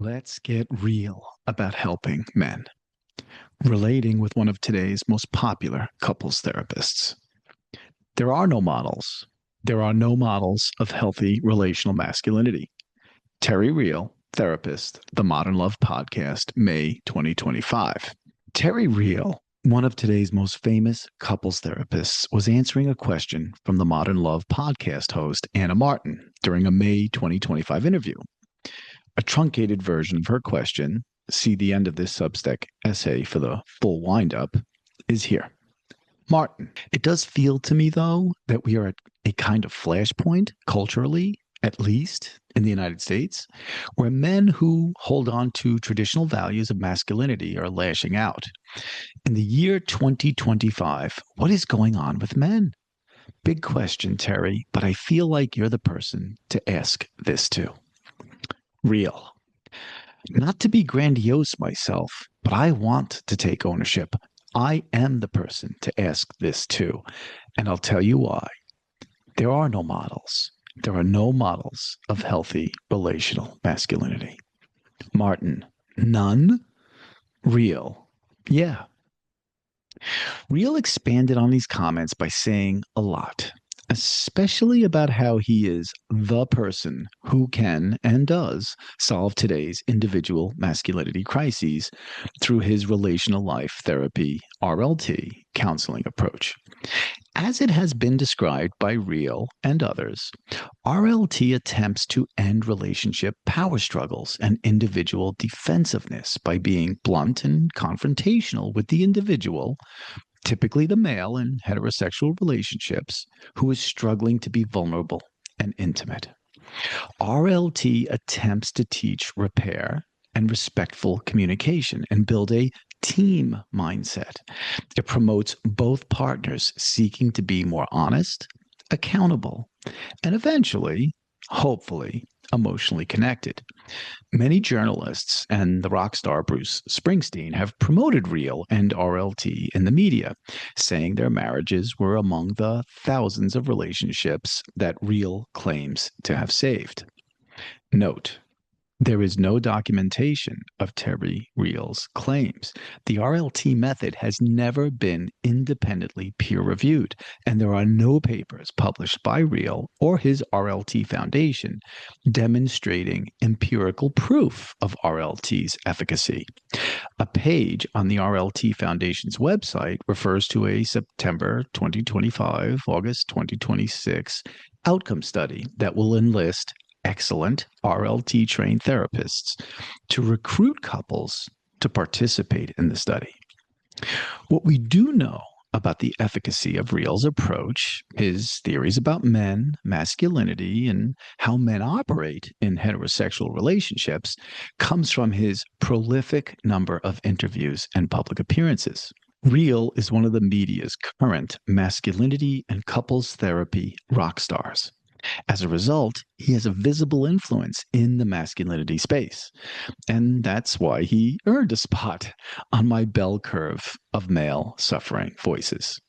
Let's get real about helping men, relating with one of today's most popular couples therapists. There are no models. There are no models of healthy relational masculinity. Terry Real, therapist, The Modern Love Podcast, May 2025. Terry Real, one of today's most famous couples therapists, was answering a question from the Modern Love Podcast host, Anna Martin, during a May 2025 interview. A truncated version of her question, see the end of this Substack essay for the full windup, is here. Martin, it does feel to me, though, that we are at a kind of flashpoint culturally, at least in the United States, where men who hold on to traditional values of masculinity are lashing out. In the year 2025, what is going on with men? Big question, Terry, but I feel like you're the person to ask this to. Real. Not to be grandiose myself, but I want to take ownership. I am the person to ask this to, and I'll tell you why. There are no models. There are no models of healthy relational masculinity. Martin, none? Real. Yeah. Real expanded on these comments by saying a lot, especially about how he is the person who can and does solve today's individual masculinity crises through his relational life therapy, RLT, counseling approach. As it has been described by Real and others, RLT attempts to end relationship power struggles and individual defensiveness by being blunt and confrontational with the individual, typically the male in heterosexual relationships, who is struggling to be vulnerable and intimate. RLT attempts to teach repair and respectful communication and build a team mindset. It promotes both partners seeking to be more honest, accountable, and eventually, hopefully, emotionally connected. Many journalists and the rock star Bruce Springsteen have promoted Real and RLT in the media, saying their marriages were among the thousands of relationships that Real claims to have saved. Note, there is no documentation of Terry Real's claims. The RLT method has never been independently peer reviewed, and there are no papers published by Real or his RLT Foundation demonstrating empirical proof of RLT's efficacy. A page on the RLT Foundation's website refers to a September 2025, August 2026 outcome study that will enlist excellent RLT trained therapists to recruit couples to participate in the study. What we do know about the efficacy of Real's approach, his theories about men, masculinity, and how men operate in heterosexual relationships, comes from his prolific number of interviews and public appearances. Real is one of the media's current masculinity and couples therapy rock stars. As a result, he has a visible influence in the masculinity space. And that's why he earned a spot on my bell curve of male suffering voices.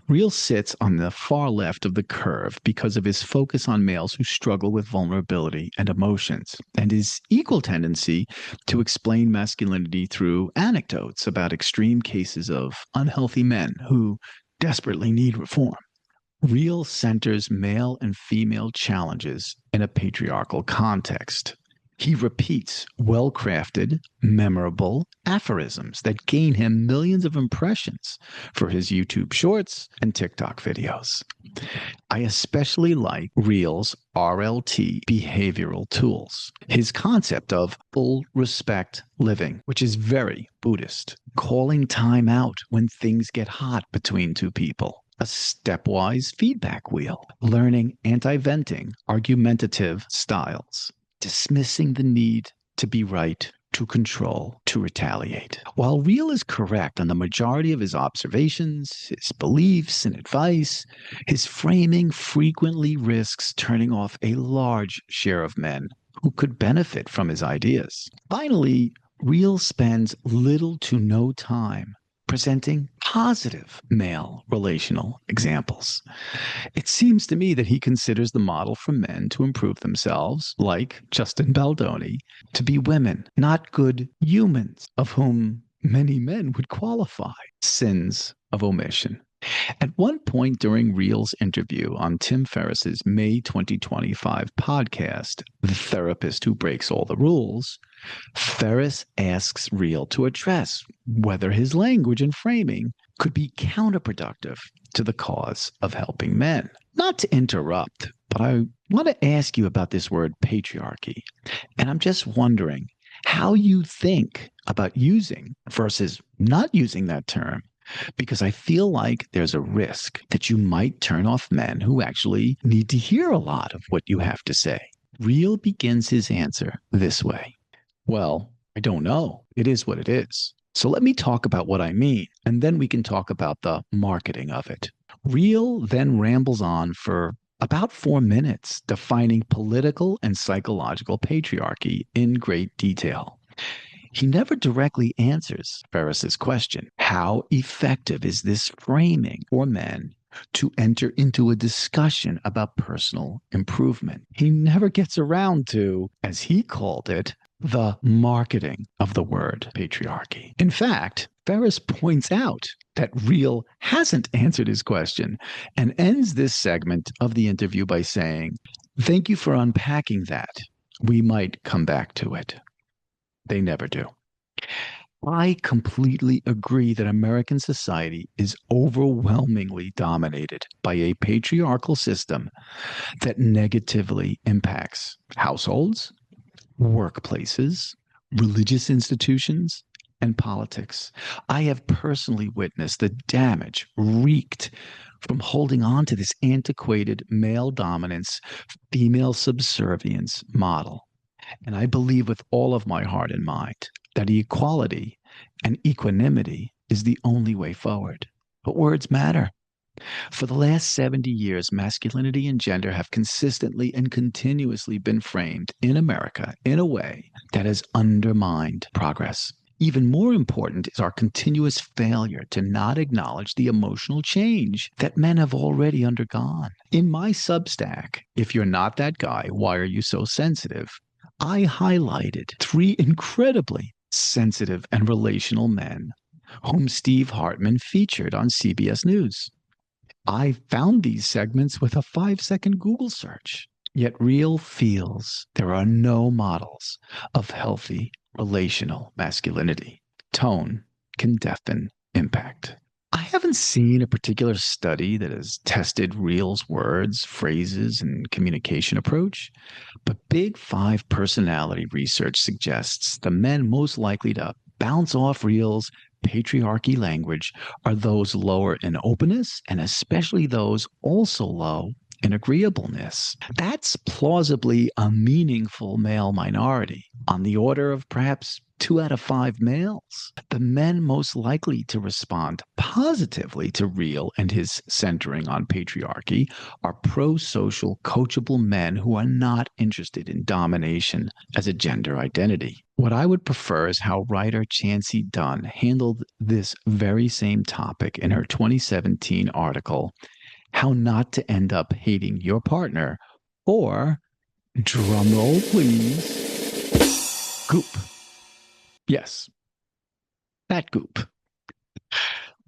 Real sits on the far left of the curve because of his focus on males who struggle with vulnerability and emotions, and his equal tendency to explain masculinity through anecdotes about extreme cases of unhealthy men who desperately need reform. Real centers male and female challenges in a patriarchal context. He repeats well crafted, memorable aphorisms that gain him millions of impressions for his YouTube shorts and TikTok videos. I especially like Real's RLT behavioral tools. His concept of full respect living, which is very Buddhist, calling time out when things get hot between two people. A stepwise feedback wheel, learning anti venting, argumentative styles, dismissing the need to be right, to control, to retaliate. While Real is correct on the majority of his observations, his beliefs, and advice, his framing frequently risks turning off a large share of men who could benefit from his ideas. Finally, Real spends little to no time presenting positive male relational examples. It seems to me that he considers the model for men to improve themselves, like Justin Baldoni, to be women, not good humans, of whom many men would qualify sins of omission. At one point during Real's interview on Tim Ferriss's May 2025 podcast, The Therapist Who Breaks All the Rules, Ferriss asks Real to address whether his language and framing could be counterproductive to the cause of helping men. Not to interrupt, but I want to ask you about this word patriarchy. And I'm just wondering how you think about using versus not using that term, because I feel like there's a risk that you might turn off men who actually need to hear a lot of what you have to say. Real begins his answer this way. Well, I don't know. It is what it is. So let me talk about what I mean, and then we can talk about the marketing of it. Real then rambles on for about 4 minutes, defining political and psychological patriarchy in great detail. He never directly answers Ferriss's question. How effective is this framing for men to enter into a discussion about personal improvement? He never gets around to, as he called it, the marketing of the word patriarchy. In fact, Ferriss points out that Real hasn't answered his question and ends this segment of the interview by saying, "Thank you for unpacking that. We might come back to it." They never do. I completely agree that American society is overwhelmingly dominated by a patriarchal system that negatively impacts households, workplaces, religious institutions, and politics. I have personally witnessed the damage wreaked from holding on to this antiquated male dominance, female subservience model. And I believe with all of my heart and mind that equality and equanimity is the only way forward. But words matter. For the last 70 years, masculinity and gender have consistently and continuously been framed in America in a way that has undermined progress. Even more important is our continuous failure to not acknowledge the emotional change that men have already undergone. In my Substack, If You're Not That Guy, Why Are You So Sensitive?, I highlighted 3 incredibly sensitive and relational men whom Steve Hartman featured on CBS News. I found these segments with a 5-second Google search. Yet Real feels there are no models of healthy relational masculinity. Tone can deafen impact. I haven't seen a particular study that has tested Real's words, phrases, and communication approach, but Big 5 personality research suggests the men most likely to bounce off Real's patriarchy language are those lower in openness, and especially those also low in agreeableness. That's plausibly a meaningful male minority, on the order of perhaps 2 out of 5 males. The men most likely to respond positively to Real and his centering on patriarchy are pro-social, coachable men who are not interested in domination as a gender identity. What I would prefer is how writer Chancey Dunn handled this very same topic in her 2017 article, How Not to End Up Hating Your Partner, or, drumroll please, Goop. Yes, that Goop.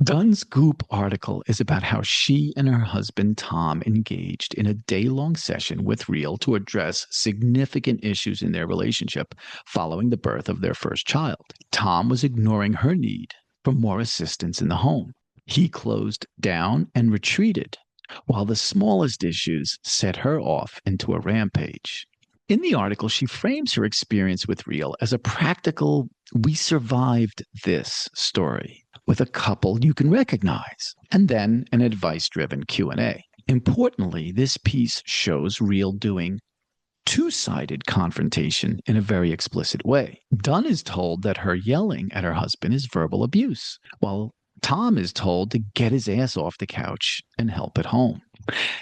Dunn's Goop article is about how she and her husband Tom engaged in a day-long session with Real to address significant issues in their relationship following the birth of their first child. Tom was ignoring her need for more assistance in the home. He closed down and retreated, while the smallest issues set her off into a rampage. In the article, she frames her experience with Real as a practical, we survived this story with a couple you can recognize, and then an advice-driven Q&A. Importantly, this piece shows Real doing two-sided confrontation in a very explicit way. Dunn is told that her yelling at her husband is verbal abuse, while Tom is told to get his ass off the couch and help at home.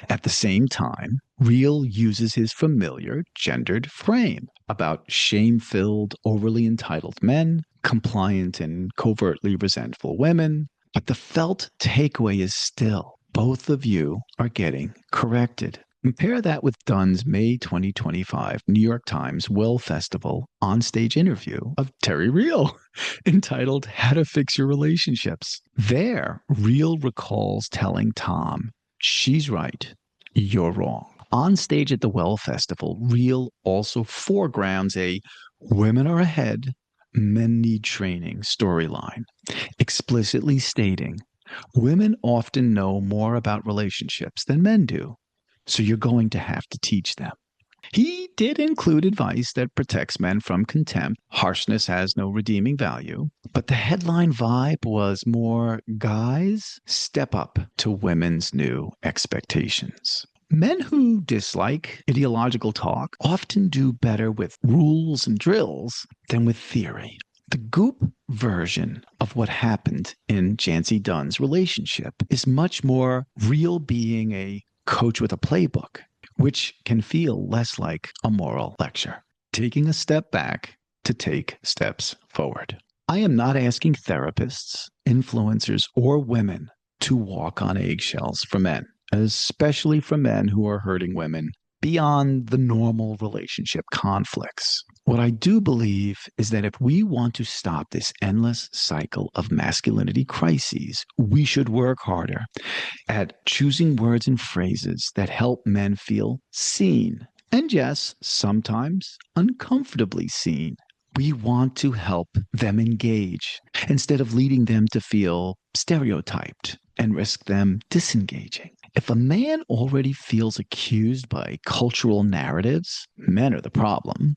At the same time, Real uses his familiar gendered frame about shame-filled, overly entitled men, compliant and covertly resentful women, But the felt takeaway is still both of you are getting corrected. Compare that with Dunn's May 2025 New York Times Well Festival onstage interview of Terry Real entitled How to Fix Your Relationships. There, Real recalls telling Tom, she's right, you're wrong. On stage at the Well Festival, Real also foregrounds a women are ahead, men need training storyline, explicitly stating women often know more about relationships than men do, so you're going to have to teach them. He did include advice that protects men from contempt. Harshness has no redeeming value. But the headline vibe was more guys step up to women's new expectations. Men who dislike ideological talk often do better with rules and drills than with theory. The Goop version of what happened in Jancy Dunn's relationship is much more Real being a coach with a playbook, which can feel less like a moral lecture. Taking a step back to take steps forward. I am not asking therapists, influencers, or women to walk on eggshells for men, especially for men who are hurting women beyond the normal relationship conflicts. What I do believe is that if we want to stop this endless cycle of masculinity crises, we should work harder at choosing words and phrases that help men feel seen. And yes, sometimes uncomfortably seen. We want to help them engage instead of leading them to feel stereotyped and risk them disengaging. If a man already feels accused by cultural narratives, men are the problem.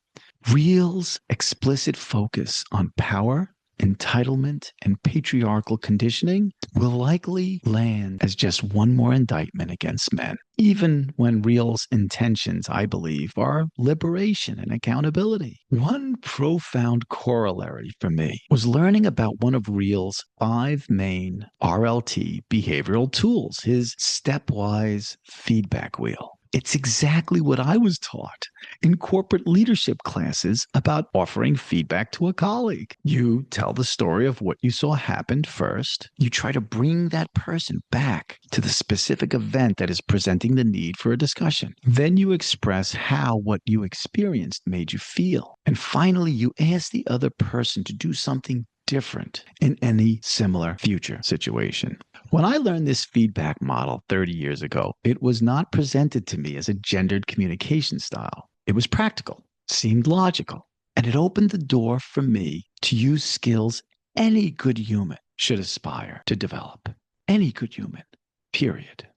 Real's explicit focus on power, entitlement, and patriarchal conditioning will likely land as just one more indictment against men, even when Real's intentions, I believe, are liberation and accountability. One profound corollary for me was learning about one of Real's 5 main RLT behavioral tools, his stepwise feedback wheel. It's exactly what I was taught in corporate leadership classes about offering feedback to a colleague. You tell the story of what you saw happen first. You try to bring that person back to the specific event that is presenting the need for a discussion. Then you express how what you experienced made you feel. And finally, you ask the other person to do something different in any similar future situation. When I learned this feedback model 30 years ago, it was not presented to me as a gendered communication style. It was practical, seemed logical, and it opened the door for me to use skills any good human should aspire to develop. Any good human, period.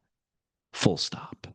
Full stop.